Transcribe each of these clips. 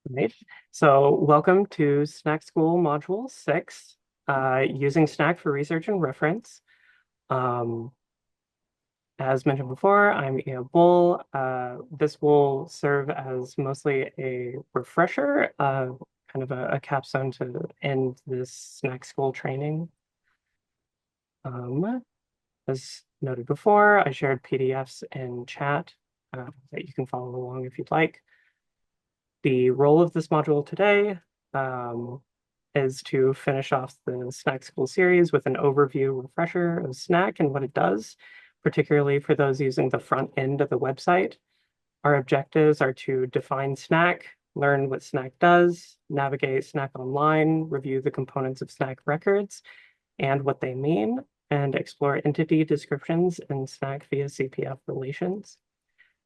Right. So welcome to SNAC School Module 6, using SNAC for research and reference. Um, as mentioned before, I'm Ia Bull. This will serve as mostly a refresher, kind of a capstone to end this SNAC School training. As noted before, I shared PDFs in chat that you can follow along if you'd like. The role of this module today um, is to finish off the SNAC School series with an overview refresher of SNAC and what it does, particularly for those using the front end of the website. Our objectives are to define SNAC, learn what SNAC does, navigate SNAC online, review the components of SNAC records and what they mean, and explore entity descriptions in SNAC via CPF relations.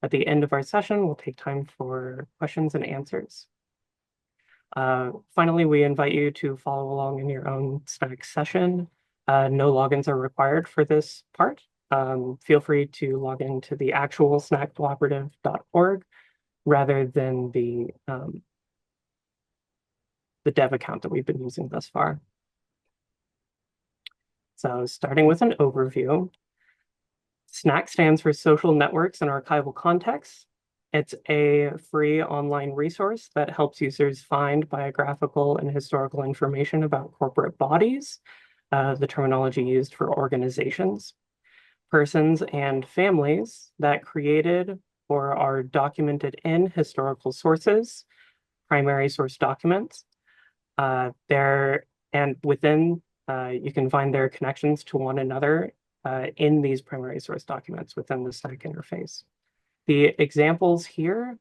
At the end of our session, we'll take time for questions and answers. Finally, we invite you to follow along in your own SNAC session. No logins are required for this part. Feel free to log into the actual SNACcooperative.org rather than the dev account that we've been using thus far. So starting with an overview, SNAC stands for Social Networks and Archival Contexts. It's a free online resource that helps users find biographical and historical information about corporate bodies, the terminology used for organizations, persons, and families that created or are documented in historical sources, primary source documents. There and within, you can find their connections to one another in these primary source documents within the SNAC interface. The examples here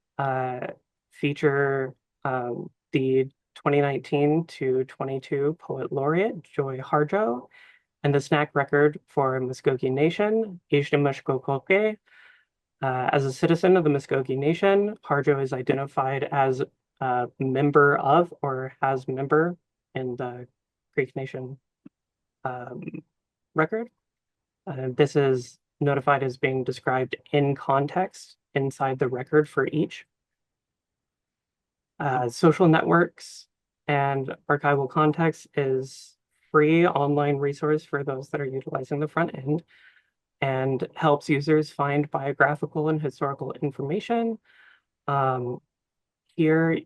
feature the 2019 to 22 Poet Laureate Joy Harjo and the SNAC record for Muskogee Nation, Ishnamushkokoke. As a citizen of the Muskogee Nation, Harjo is identified as a member of or has member in the Creek Nation record. This is notified as being described in context inside the record for each. Social networks and archival context is free online resource for those that are utilizing the front end and helps users find biographical and historical information. Here,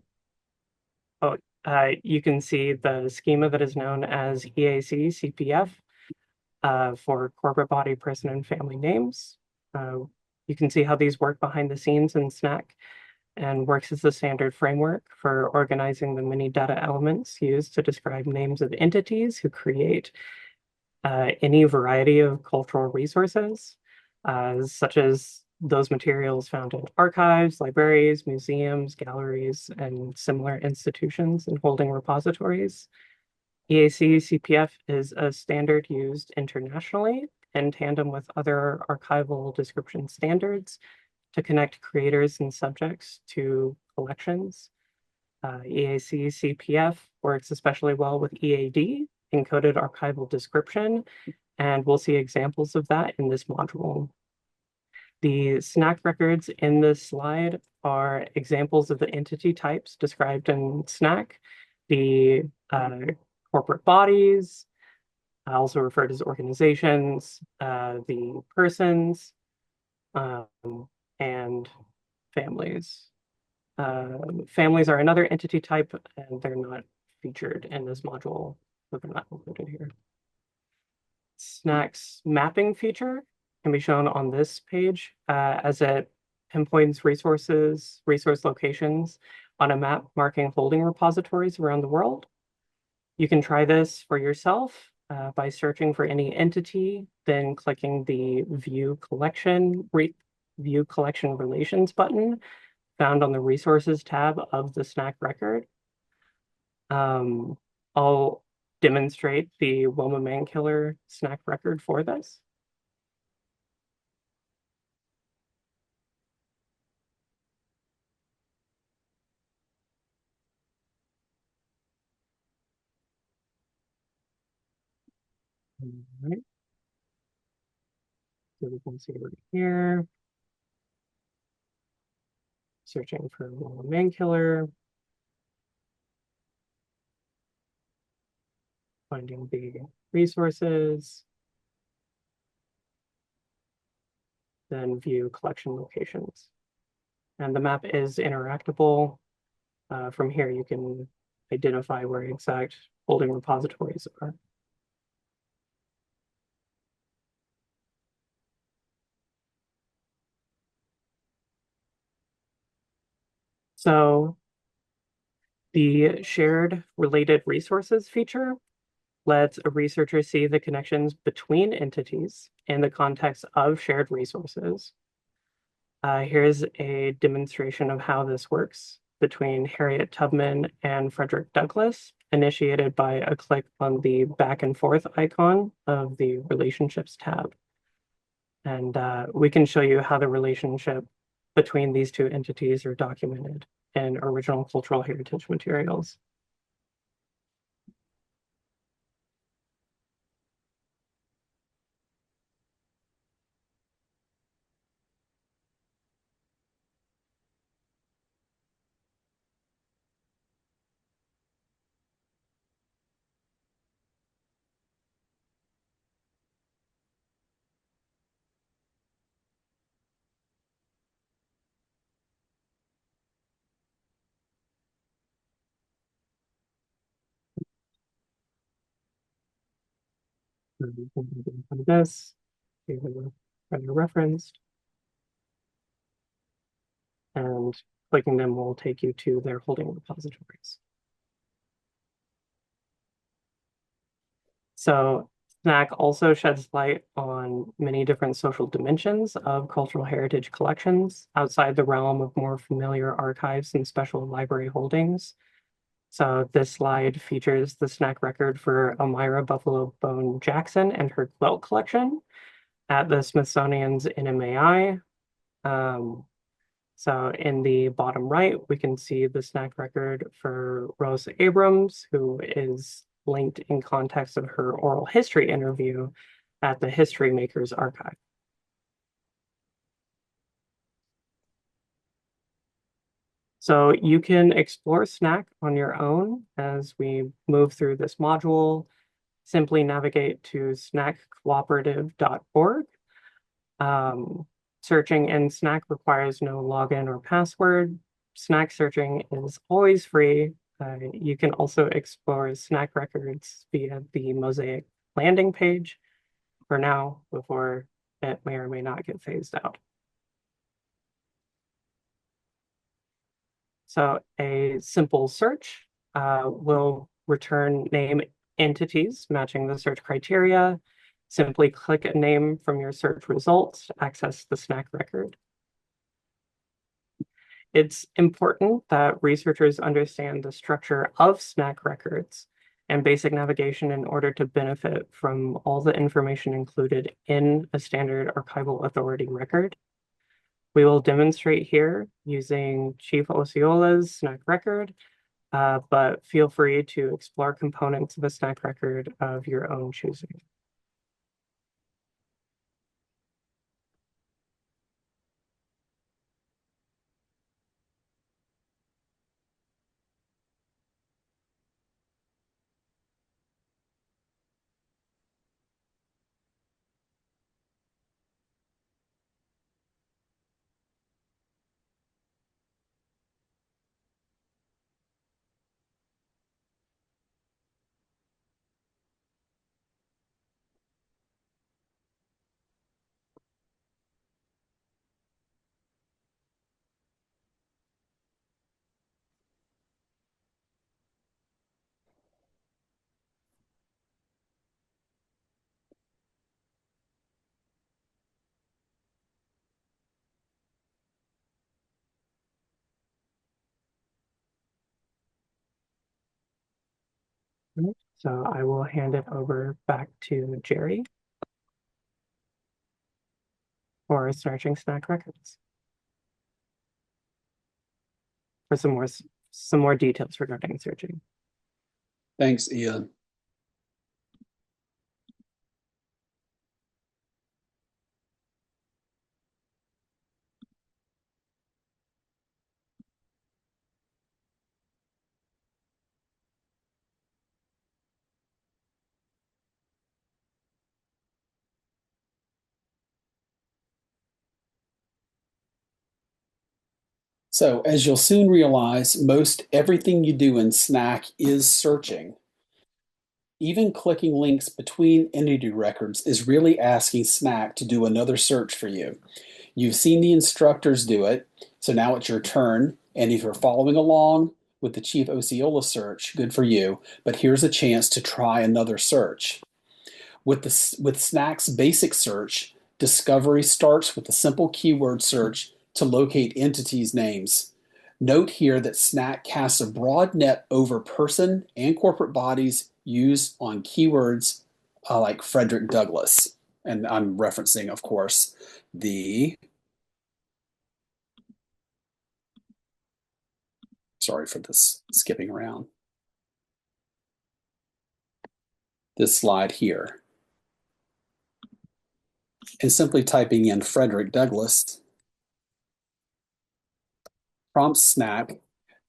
you can see the schema that is known as EAC CPF for corporate body, person, and family names. You can see how these work behind the scenes in SNAC and works as the standard framework for organizing the many data elements used to describe names of entities who create any variety of cultural resources, such as those materials found in archives, libraries, museums, galleries, and similar institutions and holding repositories. EAC CPF is a standard used internationally in tandem with other archival description standards to connect creators and subjects to collections. EAC CPF works especially well with EAD, encoded archival description, and we'll see examples of that in this module. The SNAC records in this slide are examples of the entity types described in SNAC, the corporate bodies, also referred as organizations, the persons, and families. Families are another entity type, and they're not featured in this module, so they're not included here. SNAC's mapping feature can be shown on this page as it pinpoints resource locations on a map marking holding repositories around the world. You can try this for yourself by searching for any entity, then clicking the View Collection Relations button found on the Resources tab of the SNAC record. I'll demonstrate the Wilma Mankiller SNAC record for this. All right. So we can see right here, searching for Wilma Mankiller. finding the resources, then view collection locations. And the map is interactable. From here, you can identify where exact holding repositories are. So the shared related resources feature lets a researcher see the connections between entities in the context of shared resources. Here's a demonstration of how this works between Harriet Tubman and Frederick Douglass, initiated by a click on the back and forth icon of the relationships tab. And we can show you how the relationship between these two entities are documented in original cultural heritage materials. This, referenced, and clicking them will take you to their holding repositories. So SNAC also sheds light on many different social dimensions of cultural heritage collections outside the realm of more familiar archives and special library holdings. So this slide features the SNAC record for Elmira Buffalo Bone Jackson and her quilt collection at the Smithsonian's NMAI. So in the bottom right, we can see the SNAC record for Rose Abrams, who is linked in context of her oral history interview at the History Makers Archive. So you can explore SNAC on your own as we move through this module. Simply navigate to SNACcooperative.org. Searching in SNAC requires no login or password. SNAC searching is always free. You can also explore SNAC records via the Mosaic landing page for now, before it may or may not get phased out. So a simple search will return name entities matching the search criteria. Simply click a name from your search results to access the SNAC record. It's important that researchers understand the structure of SNAC records and basic navigation in order to benefit from all the information included in a standard archival authority record. We will demonstrate here using Chief Osceola's SNAC record, but feel free to explore components of a SNAC record of your own choosing. So I will hand it over back to Jerry for searching SNAC records for some more details regarding searching. Thanks, Ian. So, as you'll soon realize, most everything you do in SNAC is searching. Even clicking links between entity records is really asking SNAC to do another search for you. You've seen the instructors do it, so now it's your turn. And if you're following along with the Chief Osceola search, good for you. But here's a chance to try another search. With SNAC's basic search, discovery starts with a simple keyword search to locate entities' names. Note here that SNAC casts a broad net over person and corporate bodies used on keywords like Frederick Douglass. And I'm referencing, of course, sorry for this skipping around, this slide here. And simply typing in Frederick Douglass prompts SNAC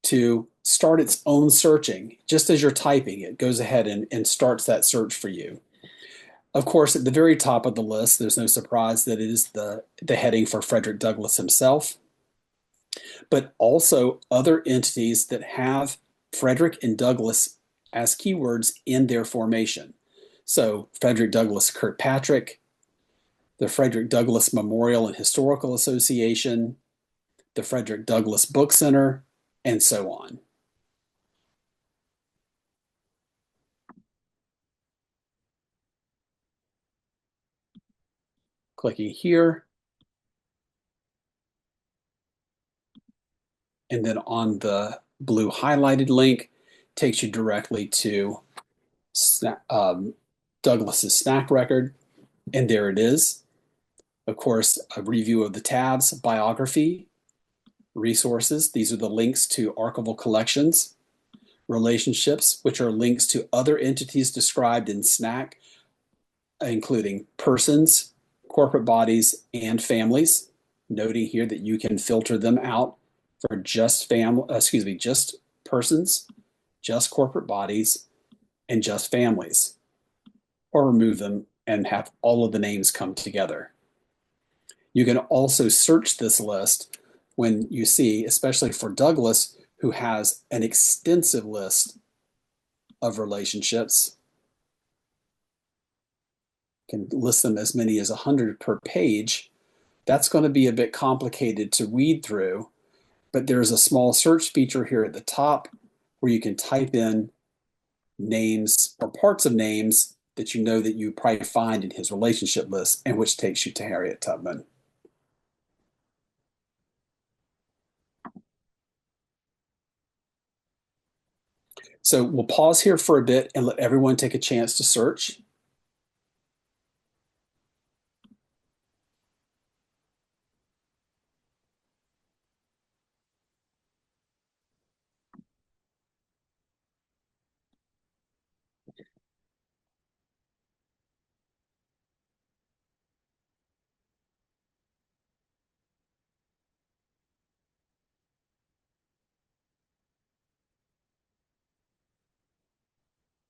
to start its own searching. Just as you're typing, it goes ahead and starts that search for you. Of course, at the very top of the list, there's no surprise that it is the heading for Frederick Douglass himself, but also other entities that have Frederick and Douglass as keywords in their formation. So Frederick Douglass Kirkpatrick, the Frederick Douglass Memorial and Historical Association, the Frederick Douglass Book Center, and so on. Clicking here, and then on the blue highlighted link takes you directly to Douglass's SNAC record, and there it is. Of course, a review of the tabs, biography, resources. These are the links to archival collections, relationships, which are links to other entities described in SNAC, including persons, corporate bodies, and families. Noting here that you can filter them out for just just persons, just corporate bodies, and just families, or remove them and have all of the names come together. You can also search this list when you see, especially for Douglass, who has an extensive list of relationships, can list them as many as 100 per page. That's going to be a bit complicated to weed through, but there's a small search feature here at the top where you can type in names or parts of names that you know that you probably find in his relationship list, and which takes you to Harriet Tubman. So we'll pause here for a bit and let everyone take a chance to search.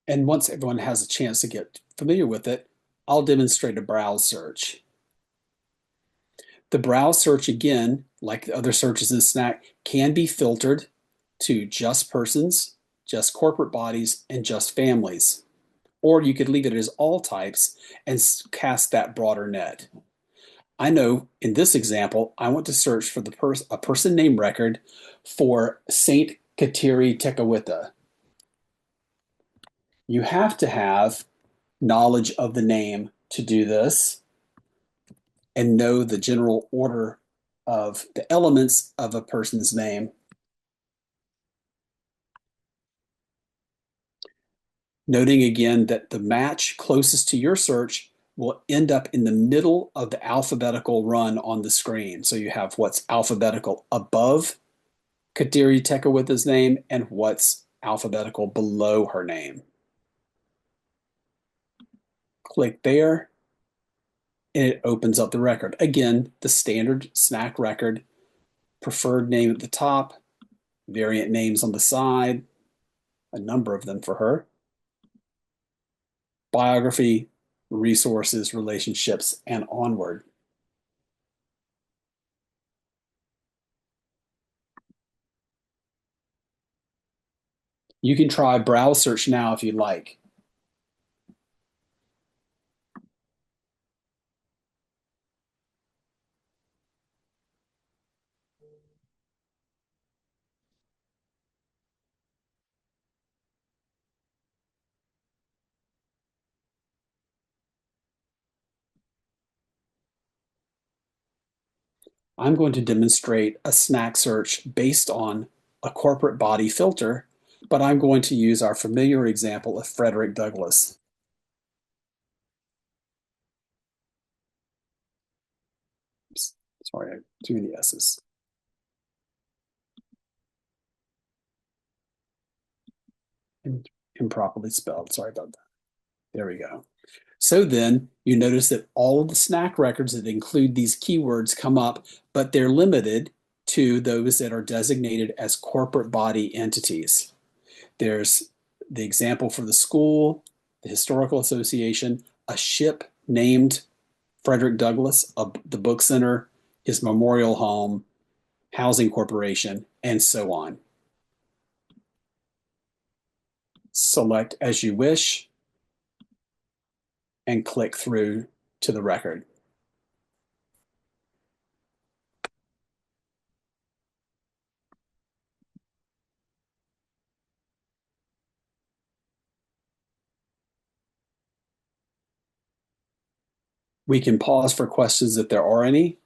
And once everyone has a chance to get familiar with it, I'll demonstrate a browse search. The browse search, again, like the other searches in SNAC, can be filtered to just persons, just corporate bodies, and just families. Or you could leave it as all types and cast that broader net. I know in this example, I want to search for a person name record for Saint Kateri Tekakwitha. You have to have knowledge of the name to do this and know the general order of the elements of a person's name. Noting again that the match closest to your search will end up in the middle of the alphabetical run on the screen. So you have what's alphabetical above Kateri Tekakwitha's name and what's alphabetical below her name. Click there, and it opens up the record. Again, the standard SNAC record, preferred name at the top, variant names on the side, a number of them for her, biography, resources, relationships, and onward. You can try browse search now if you'd like. I'm going to demonstrate a SNAC search based on a corporate body filter, but I'm going to use our familiar example of Frederick Douglass. Oops, sorry, too many S's. Improperly spelled, sorry about that. There we go. So then you notice that all of the SNAC records that include these keywords come up, but they're limited to those that are designated as corporate body entities. There's the example for the school, the historical association, a ship named Frederick Douglass, the book center, his memorial home, housing corporation, and so on. Select as you wish and click through to the record. We can pause for questions if there are any.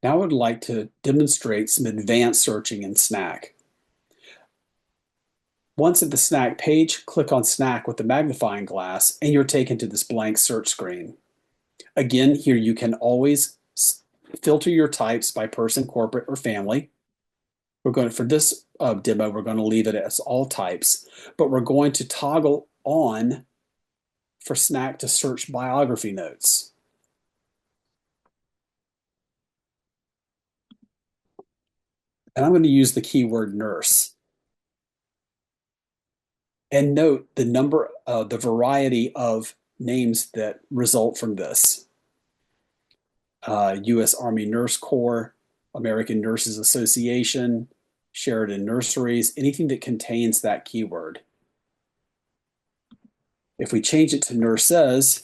Now I would like to demonstrate some advanced searching in SNAC. Once at the SNAC page, click on SNAC with the magnifying glass and you're taken to this blank search screen. Again, here you can always filter your types by person, corporate, or family. We're going to, for this demo, we're going to leave it as all types, but we're going to toggle on for SNAC to search biography notes. And I'm going to use the keyword nurse. And note the number, the variety of names that result from this. U.S. Army Nurse Corps, American Nurses Association, Sheridan Nurseries, anything that contains that keyword. If we change it to nurses,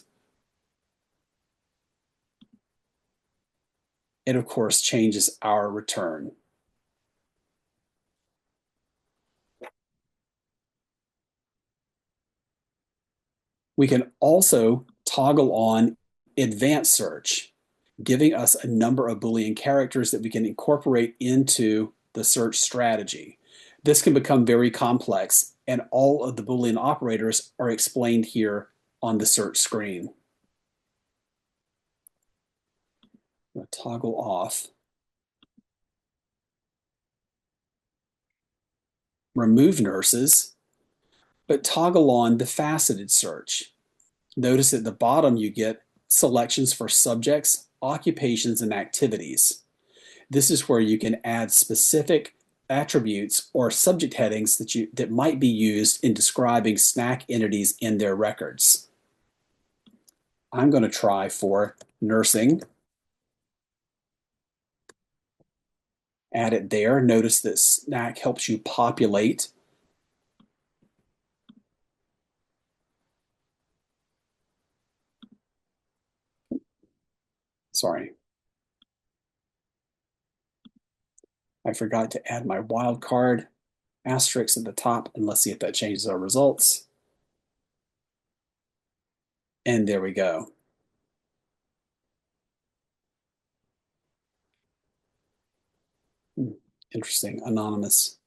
it of course changes our return. We can also toggle on advanced search, giving us a number of Boolean characters that we can incorporate into the search strategy. This can become very complex, and all of the Boolean operators are explained here on the search screen. I'm going to toggle off. Remove nurses, but toggle on the faceted search. Notice at the bottom you get selections for subjects, occupations, and activities. This is where you can add specific attributes or subject headings that might be used in describing SNAC entities in their records. I'm going to try for nursing. Add it there. Notice that SNAC helps you populate. Sorry. I forgot to add my wildcard asterisk at the top, and let's see if that changes our results. And there we go. Interesting, anonymous.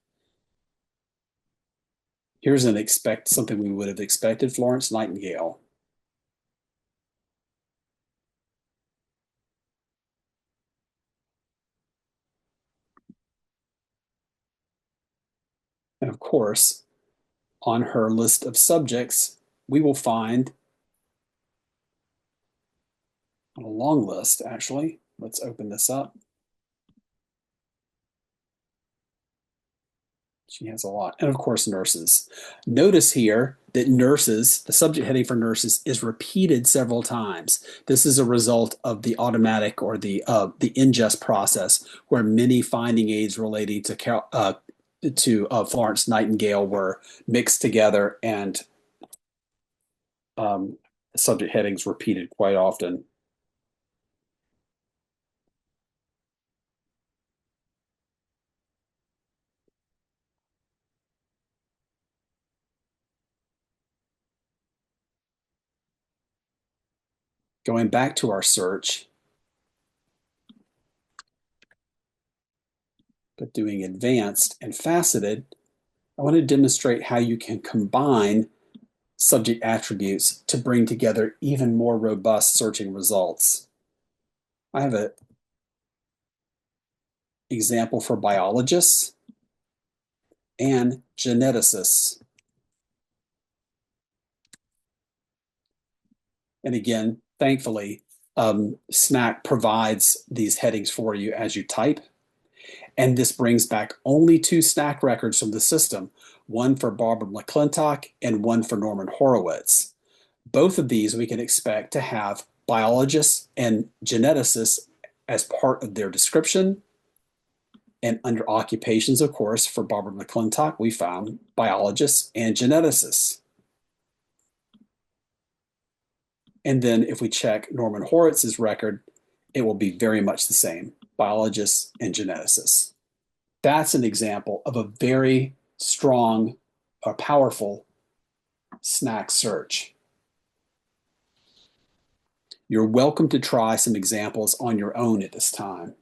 Here's something we would have expected, Florence Nightingale. And of course, on her list of subjects, we will find a long list, actually. Let's open this up. She has a lot. And of course, nurses. Notice here that nurses, the subject heading for nurses, is repeated several times. This is a result of the automatic or the ingest process, where many finding aids relating to Florence Nightingale were mixed together, and subject headings repeated quite often. Going back to our search, but doing advanced and faceted, I want to demonstrate how you can combine subject attributes to bring together even more robust searching results. I have an example for biologists and geneticists. And again, thankfully, SNAC provides these headings for you as you type. And this brings back only 2 SNAC records from the system, one for Barbara McClintock and one for Norman Horowitz. Both of these we can expect to have biologists and geneticists as part of their description. And under occupations, of course, for Barbara McClintock, we found biologists and geneticists. And then if we check Norman Horowitz's record, it will be very much the same, biologists and geneticists. That's an example of a very strong or powerful SNAC search. You're welcome to try some examples on your own at this time.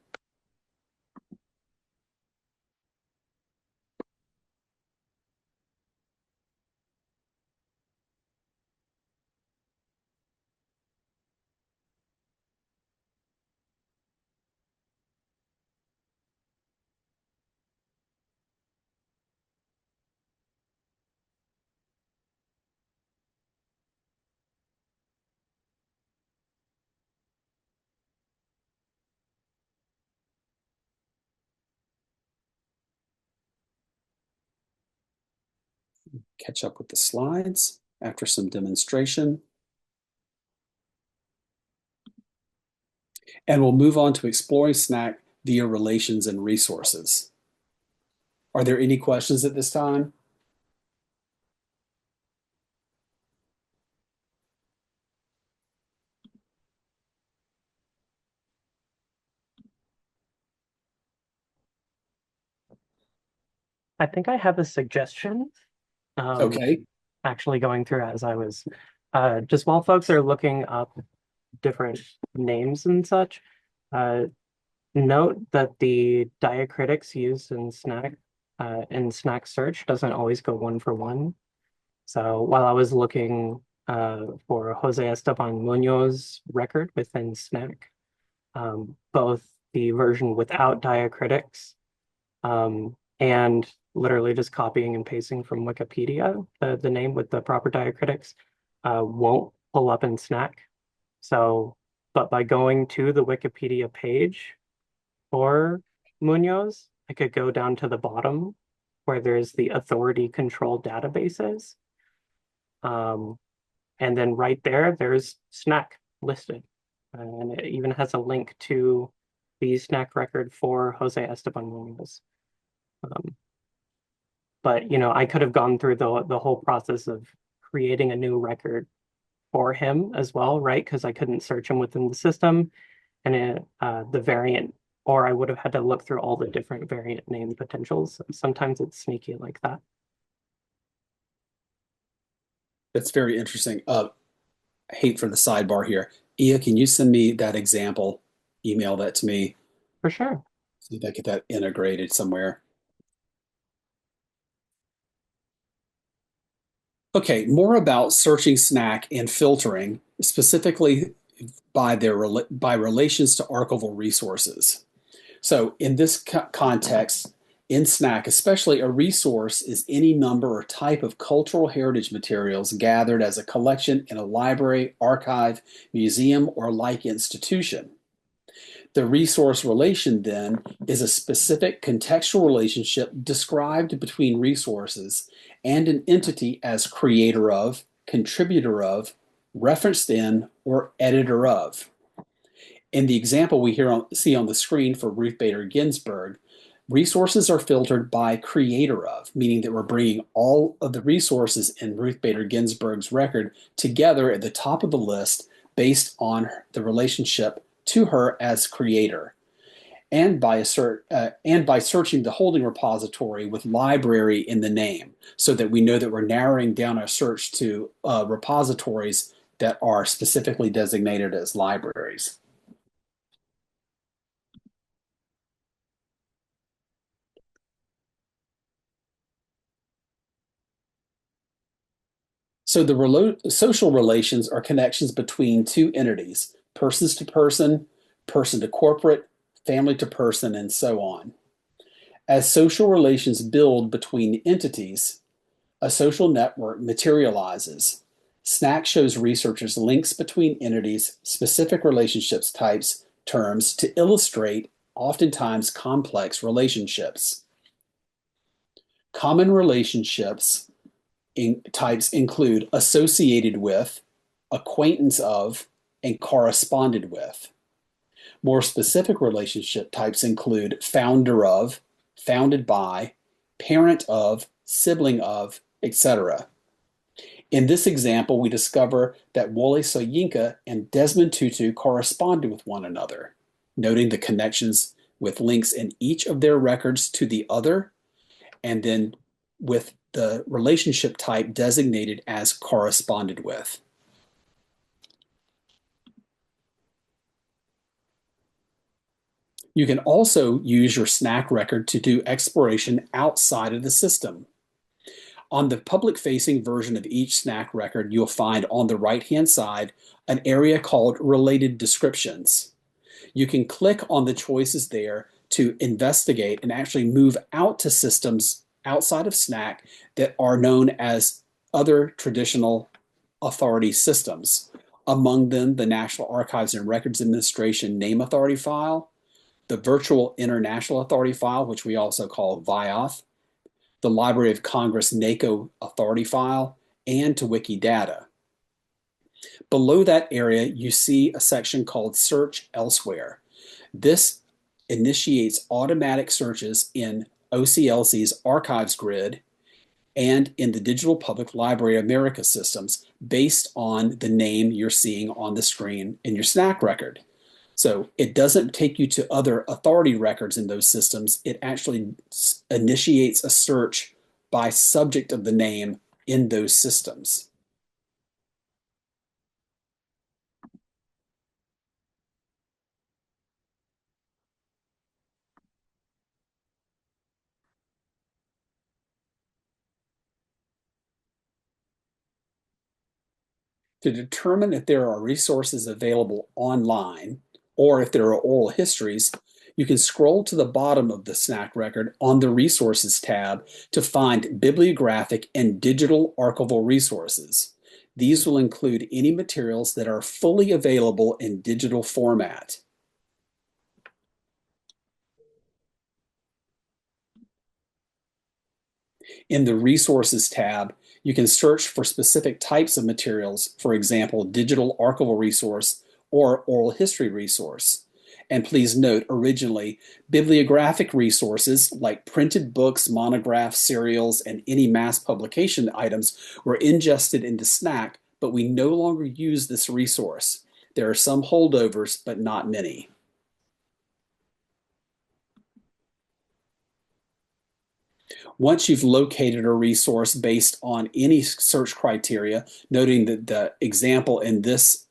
Catch up with the slides after some demonstration. And we'll move on to exploring SNAC via relations and resources. Are there any questions at this time? I think I have a suggestion. Okay. Actually going through as I was, just while folks are looking up different names and such, note that the diacritics used in SNAC search doesn't always go one for one. So while I was looking for Jose Esteban Munoz record within SNAC, both the version without diacritics and literally just copying and pasting from Wikipedia, the name with the proper diacritics won't pull up in SNAC. So, but by going to the Wikipedia page for Munoz, I could go down to the bottom where there's the authority control databases. And then right there, there's SNAC listed. And it even has a link to the SNAC record for Jose Esteban Munoz. But you know, I could have gone through the whole process of creating a new record for him as well, right? Because I couldn't search him within the system, and the variant, or I would have had to look through all the different variant name potentials. Sometimes it's sneaky like that. That's very interesting. I hate for the sidebar here. Ia, can you send me that example? Email that to me. For sure. See if I get that integrated somewhere. Okay, more about searching SNAC and filtering, specifically by relations to archival resources. So in this context, In SNAC, especially, a resource is any number or type of cultural heritage materials gathered as a collection in a library, archive, museum, or like institution. The resource relation, then, is a specific contextual relationship described between resources and an entity as creator of, contributor of, referenced in, or editor of. In the example we see on the screen for Ruth Bader Ginsburg, resources are filtered by creator of, meaning that we're bringing all of the resources in Ruth Bader Ginsburg's record together at the top of the list based on the relationship to her as creator. And by searching the holding repository with library in the name, so that we know that we're narrowing down our search to repositories that are specifically designated as libraries. So the social relations are connections between two entities, persons to person, person to corporate, family to person, and so on. As social relations build between entities, a social network materializes. SNAC shows researchers links between entities, specific relationships types, terms to illustrate oftentimes complex relationships. Common relationships types include associated with, acquaintance of, and corresponded with. More specific relationship types include founder of, founded by, parent of, sibling of, etc. In this example, we discover that Wole Soyinka and Desmond Tutu corresponded with one another, noting the connections with links in each of their records to the other, and then with the relationship type designated as corresponded with. You can also use your SNAC record to do exploration outside of the system. On the public-facing version of each SNAC record, you'll find on the right-hand side an area called Related Descriptions. You can click on the choices there to investigate and actually move out to systems outside of SNAC that are known as other traditional authority systems. Among them, the National Archives and Records Administration Name Authority File, the Virtual International Authority File, which we also call VIAUTH, the Library of Congress NACO Authority File, and to Wikidata. Below that area, you see a section called Search Elsewhere. This initiates automatic searches in OCLC's Archives Grid and in the Digital Public Library America systems based on the name you're seeing on the screen in your SNAC record. So it doesn't take you to other authority records in those systems. It actually initiates a search by subject of the name in those systems. To determine if there are resources available online or if there are oral histories, you can scroll to the bottom of the SNAC record on the Resources tab to find bibliographic and digital archival resources. These will include any materials that are fully available in digital format. In the Resources tab, you can search for specific types of materials, for example, digital archival resource or oral history resource. And please note, originally, bibliographic resources like printed books, monographs, serials, and any mass publication items were ingested into SNAC, but we no longer use this resource. There are some holdovers, but not many. Once you've located a resource based on any search criteria, noting that the example in this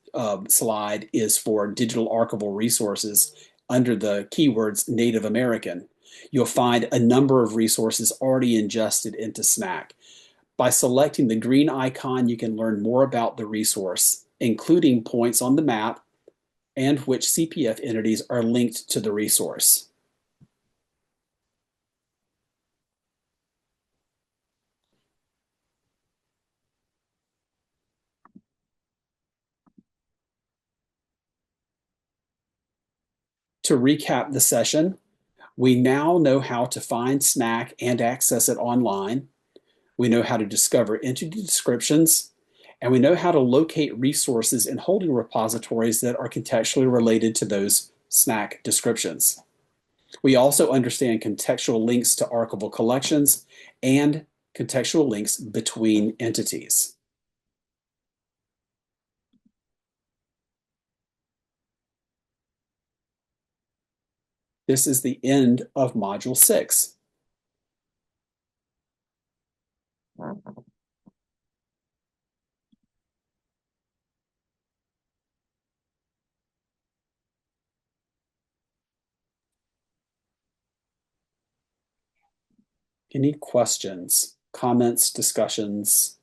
slide is for digital archival resources under the keywords Native American, you'll find a number of resources already ingested into SNAC. By selecting the green icon, you can learn more about the resource, including points on the map and which CPF entities are linked to the resource. To recap the session, we now know how to find SNAC and access it online. We know how to discover entity descriptions, and we know how to locate resources in holding repositories that are contextually related to those SNAC descriptions. We also understand contextual links to archival collections and contextual links between entities. This is the end of Module 6. Any questions, comments, discussions?